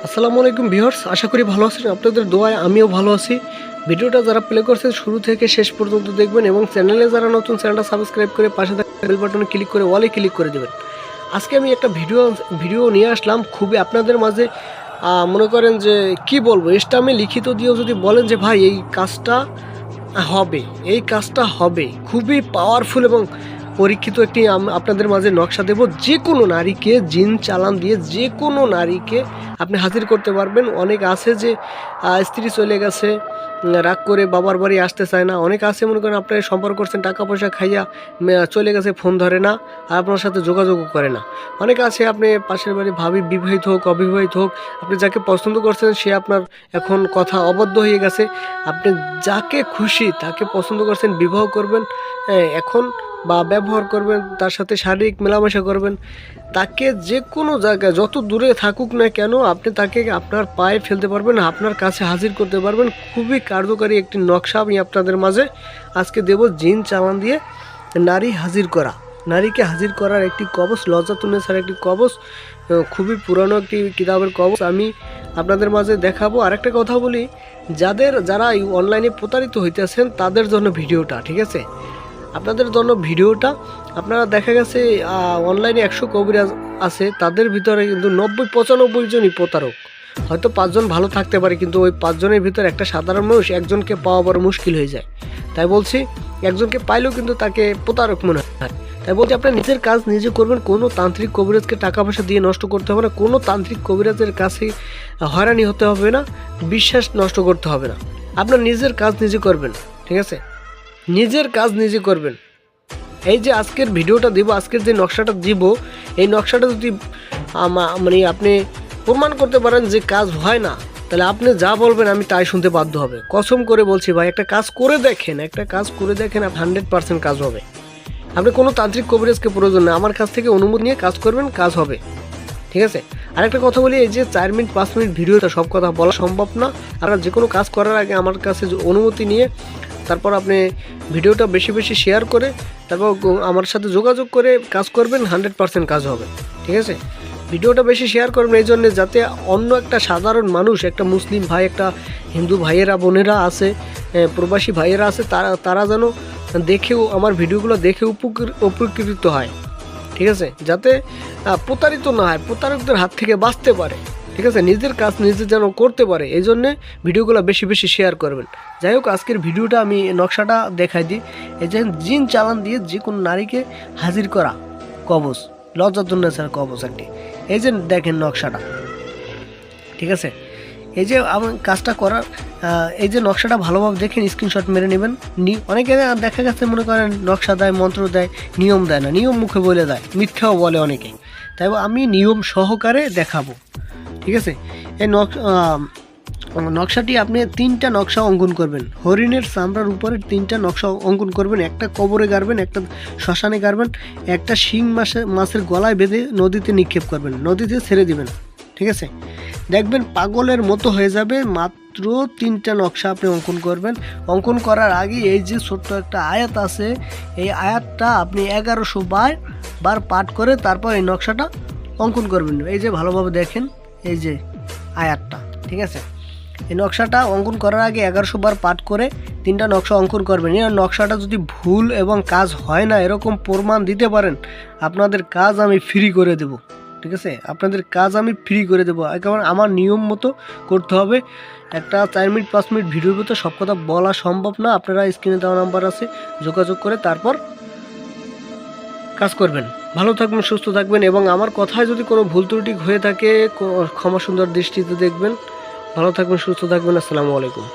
আসসালামু আলাইকুম ভিউয়ার্স, আশা করি ভালো আছেন। আপনাদের দোয়ায় আমিও ভালো আছি। ভিডিওটা যারা প্লে করছেন শুরু থেকে শেষ পর্যন্ত দেখবেন এবং চ্যানেলে যারা নতুন, চ্যানেলটা সাবস্ক্রাইব করে পাশে থাকা বেল বাটনে ক্লিক করে অলে ক্লিক করে দেবেন। আজকে আমি একটা ভিডিও নিয়ে আসলাম খুবই আপনাদের মাঝে। মনে করেন যে কি বলবো, আমি লিখিত দিয়েও যদি বলেন যে ভাই এই কাজটা হবে, খুবই পাওয়ারফুল এবং পরীক্ষিত একটি আপনাদের মাঝে নকশা দেব। যে কোনো নারীকে জিন চালান দিয়ে যে কোনো নারীকে আপনি হাজির করতে পারবেন। অনেক আছে যে স্ত্রী চলে গেছে, রাগ করে বাবার বাড়ি আসতে চায় না। অনেক আছে মনে করেন আপনার সম্পর্ক করছেন, টাকা পয়সা খাইয়া চলে গেছে, ফোন ধরে না আর আপনার সাথে যোগাযোগও করে না। অনেক আছে আপনি পাশের বাড়ি ভাবি, বিবাহিত হোক অবিবাহিত হোক, আপনি যাকে পছন্দ করছেন সে আপনার এখন কথা অবদ্ধ হয়ে গেছে। আপনি যাকে খুশি তাকে পছন্দ করছেন, বিবাহ করবেন এখন বা ব্যবহার করবেন, তার সাথে শারীরিক মেলামেশা করবেন। তাকে যে কোনো জায়গায় যত দূরে থাকুক না কেন আপনি তাকে আপনার পায়ে ফেলতে পারবেন, আপনার কাছে হাজির করতে পারবেন। খুবই কার্যকারী একটি নকশা আমি আপনাদের মাঝে আজকে দেব। জিন চালান দিয়ে নারীকে হাজির করার একটি কবচ, লজ্জাতুন্নেসার একটি কবচ, খুবই পুরানো একটি কিতাবের কবচ আমি আপনাদের মাঝে দেখাবো। আরেকটা কথা বলি, যারা অনলাইনে প্রতারিত হইতেছেন তাদের জন্য ভিডিওটা, ঠিক আছে? আপনাদের জন্য ভিডিওটা। আপনারা দেখা গেছে অনলাইনে 100 কবিরাজ আছে, তাদের ভিতরে কিন্তু 90-95 জনই প্রতারক। হয়তো 5 জন ভালো থাকতে পারে, কিন্তু ওই 5 জনের ভিতরে একটা সাধারণ মানুষ একজনকে পাওয়া বড় মুশকিল হয়ে যায়। তাই বলছি, একজনকে পাইলেও কিন্তু তাকে প্রতারক মনে হয়। তাই বলছি, আপনার নিজের কাজ নিজে করবেন। কোনো তান্ত্রিক কবিরাজকে টাকা পয়সা দিয়ে নষ্ট করতে হবে না, কোনো তান্ত্রিক কবিরাজের কাছে হয়রানি হতে হবে না, বিশ্বাস নষ্ট করতে হবে না। আপনার নিজের কাজ নিজে করবেন, ঠিক আছে? নিজের কাজ নিজে করবেন। এই যে আজকের ভিডিওটা দিব, আজকের যে নকশাটা দিব, এই নকশাটা যদি মানে আপনি প্রমাণ করতে পারেন যে কাজ হয় না, তাহলে আপনি যা বলবেন আমি তাই শুনতে বাধ্য হবে। কসম করে বলছি ভাই, একটা কাজ করে দেখেন 100% কাজ হবে। আপনি কোনো তান্ত্রিক কবিরাজকে প্রয়োজন নেই, আমার কাছ থেকে অনুমতি নিয়ে কাজ করবেন, কাজ হবে, ঠিক আছে? আরেকটা কথা বলি, এই যে 4 মিনিট 5 মিনিট ভিডিওটা সব কথা বলা সম্ভব না। আপনারা যে কোনো কাজ করার আগে আমার কাছে অনুমতি নিয়ে তারপর আপনি ভিডিওটা বেশি বেশি শেয়ার করে তারপর আমার সাথে যোগাযোগ করে কাজ করবেন, 100% কাজ হবে, ঠিক আছে? ভিডিওটা বেশি শেয়ার করবেন এই জন্যে, যাতে অন্য একটা সাধারণ মানুষ, একটা মুসলিম ভাই, একটা হিন্দু ভাইয়েরা বোনেরা আছে, প্রবাসী ভাইয়েরা আছে, তারা যেন দেখেও আমার ভিডিওগুলো দেখে উপকৃত হয়, ঠিক আছে? যাতে প্রতারিত না হয়, প্রতারকদের হাত থেকে বাঁচতে পারে, ঠিক আছে? নিজের কাজ নিজে যেন করতে পারে, এই জন্যে ভিডিওগুলো বেশি বেশি শেয়ার করবেন। যাই হোক, আজকের ভিডিওটা আমি নকশাটা দেখাই দিই। এই যে জিন চালান দিয়ে যে কোনো নারীকে হাজির করা কবচ, লজ্জাতুন্নেসার কবচ একটি। এই যে দেখেন নকশাটা, ঠিক আছে? এই যে আমার কাজটা করার এই যে নকশাটা ভালোভাবে দেখেন, স্ক্রিনশট মেরে নেবেন। অনেকে দেখা গেছে মনে করেন নকশা দেয়, মন্ত্র দেয়, নিয়ম দেয় না, নিয়ম মুখে বলে দেয়, মিথ্যাও বলে অনেকে। তাই আমি নিয়ম সহকারে দেখাবো, ঠিক আছে? এই নকশাটি আপনি 3টা নকশা অঙ্কন করবেন। হরিণের চামড়ার উপরে 3টা নকশা অঙ্কন করবেন। একটা কবরে গাড়বেন, একটা শ্মশানে গাড়বেন, একটা শিং মাছের গলায় বেঁধে নদীতে নিক্ষেপ করবেন, নদীতে ছেড়ে দিবেন, ঠিক আছে? দেখবেন পাগলের মতো হয়ে যাবে। মাত্র 3টা নকশা আপনি অঙ্কন করবেন। অঙ্কন করার আগে এই যে ছোট্ট একটা আয়াত আছে, এই আয়াতটা আপনি 1100 বার পাঠ করে তারপর এই নকশাটা অঙ্কন করবেন। এই যে ভালোভাবে দেখেন, এই যে আয়াতটা, ঠিক আছে? এই নকশাটা অঙ্কন করার আগে 1100 বার পাঠ করে 3টা নকশা অঙ্কন করবেন। এই নকশাটা যদি ভুল এবং কাজ হয় না এরকম প্রমাণ দিতে পারেন, আপনাদের কাজ আমি ফ্রি করে দেব, ঠিক আছে? আপনাদের কাজ আমি ফ্রি করে দেবো। কারণ আমার নিয়ম মতো করতে হবে। একটা 4 মিনিট 5 মিনিট ভিডিওর ভিতরে সব কথা বলা সম্ভব না। আপনারা স্ক্রিনে দেওয়া নাম্বার আছে, যোগাযোগ করে তারপর কাজ করবেন। ভালো থাকবেন, সুস্থ থাকবেন, এবং আমার কথায় যদি কোনো ভুল ত্রুটি হয়ে থাকে ক্ষমা সুন্দর দৃষ্টিতে দেখবেন। ভালো থাকবেন, সুস্থ থাকবেন। আসসালামু আলাইকুম।